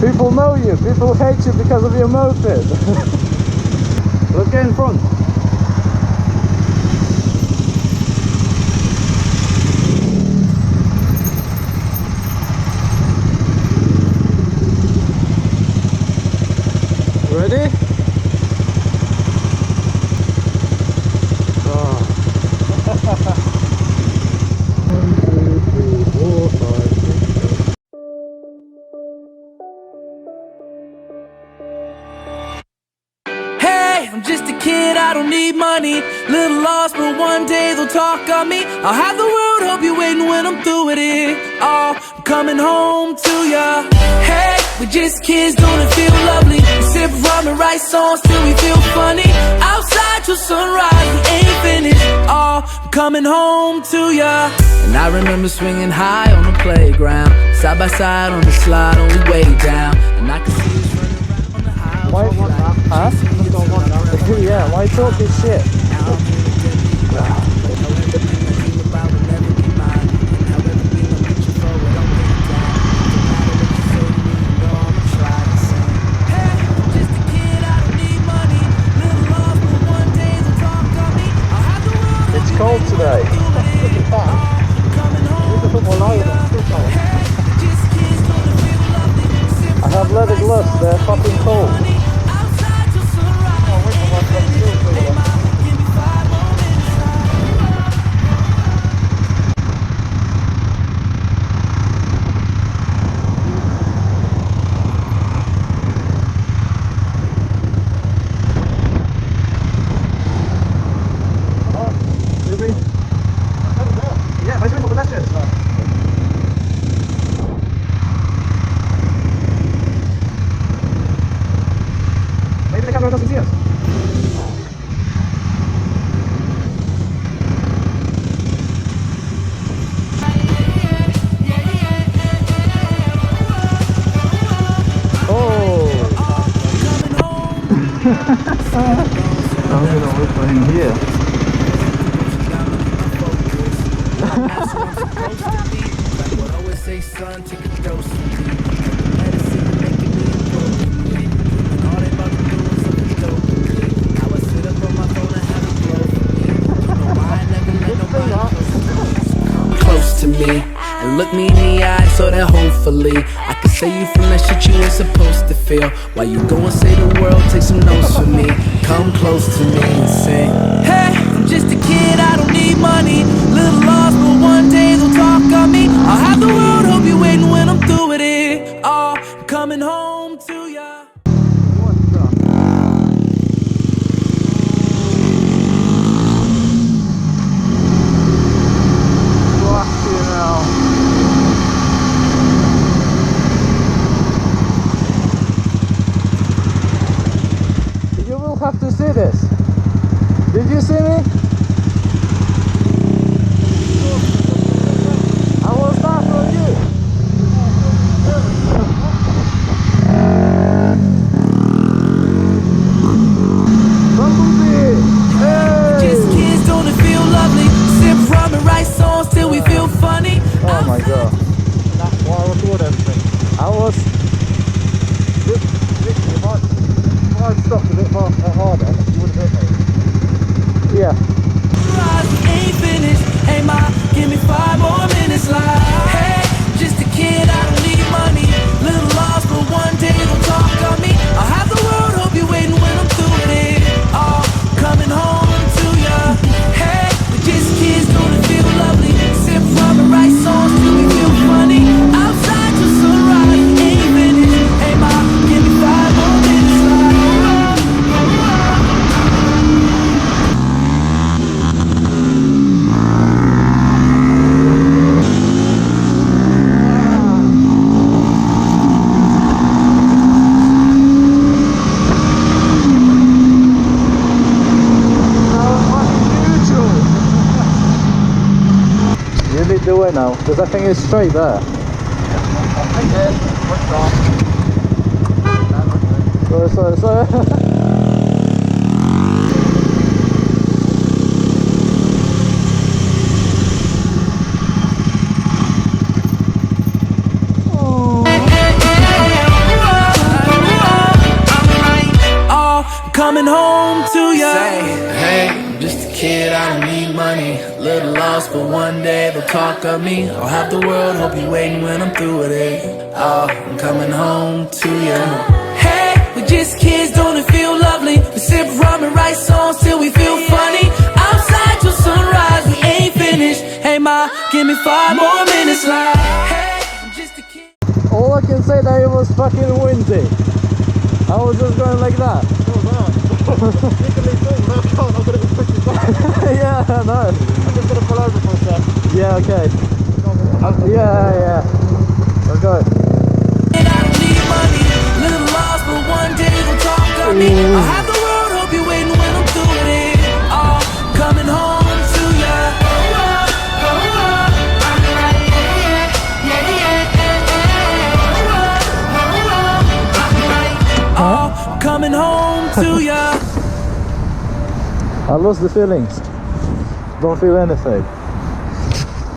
People know you, people hate you because of your moped. Let's get in front. Ready? Oh. 1, 2, 3, 4, 5, 6, 7. Hey, I'm just a kid, I don't need money. Little lost, but one day they'll talk on me. I'll have the world, hope you're waiting when I'm through with it. Oh, I'm coming home to ya. Hey, we're just kids, don't it feel lovely? We sip rum and write songs till we feel funny. Outside till sunrise, we ain't finished. Oh, I'm coming home to ya. And I remember swinging high on the playground, side by side on the slide, only way down. And I can see us running around on the highway. Why want that? Huh? Yeah, why talk this shit? It's cold today. I have leather gloves, they're fucking cold. Maybe the camera doesn't see us. I'm gonna look for him here. Close to me and look me in the eye so that hopefully I can say you from that shit you ain't supposed to feel. While you go and say the world, take some notes for me. Come close to me and sing. Hey, I'm just a kid, I don't need money. Little lost, but one day they'll talk on me. I'll have the world, hope you're waiting when I'm through with it. Oh, I'm coming home to ya. You will have to see this. Did you see me? I was not for you. Just kids, don't it feel lovely? Sip rum and write songs till we feel funny. Oh my god. That's why I record everything. I was if I'd stopped a bit harder, you would have hit me. Yeah. Ain't finished. Hey ma, give me 5 more minutes. Like, hey, just a kid, I don't need money. Little lost, but one day they'll talk on me. I'll have the world, hope you're waiting when I'm through with it. Oh, coming home to ya. Hey, we're just kids, don't it feel lovely? Sip rum and write songs till we feel funny. Outside till sunrise, ain't finished. Hey ma, give me 5 more minutes. Like, You lead the way now, because I think it's straight there. So. coming home to ya. Say, hey, I'm just a kid, I don't need money. Little lost, but one day they'll talk of me. I'll have the world, hope you're waiting when I'm through with it. Oh, I'm coming home to ya. Hey, we're just kids, don't it feel lovely? We sip rum and write songs till we feel funny. Outside till sunrise, we ain't finished. Hey ma, give me 5 more minutes. Like, hey, I'm just a kid. All I can say that it was fucking windy. I was just going like that. You can leave things, no, I can't, I'm gonna be pushing back. Yeah, I know. I'm just gonna pull over for a sec. Yeah, okay. Yeah. Let's go. And I don't need money, little lost, but one day they'll talk of me. I'll have the world, hope you're waiting when I'm through with it. Oh, coming home to ya. Oh, coming home to ya. I lost the feelings. Don't feel anything.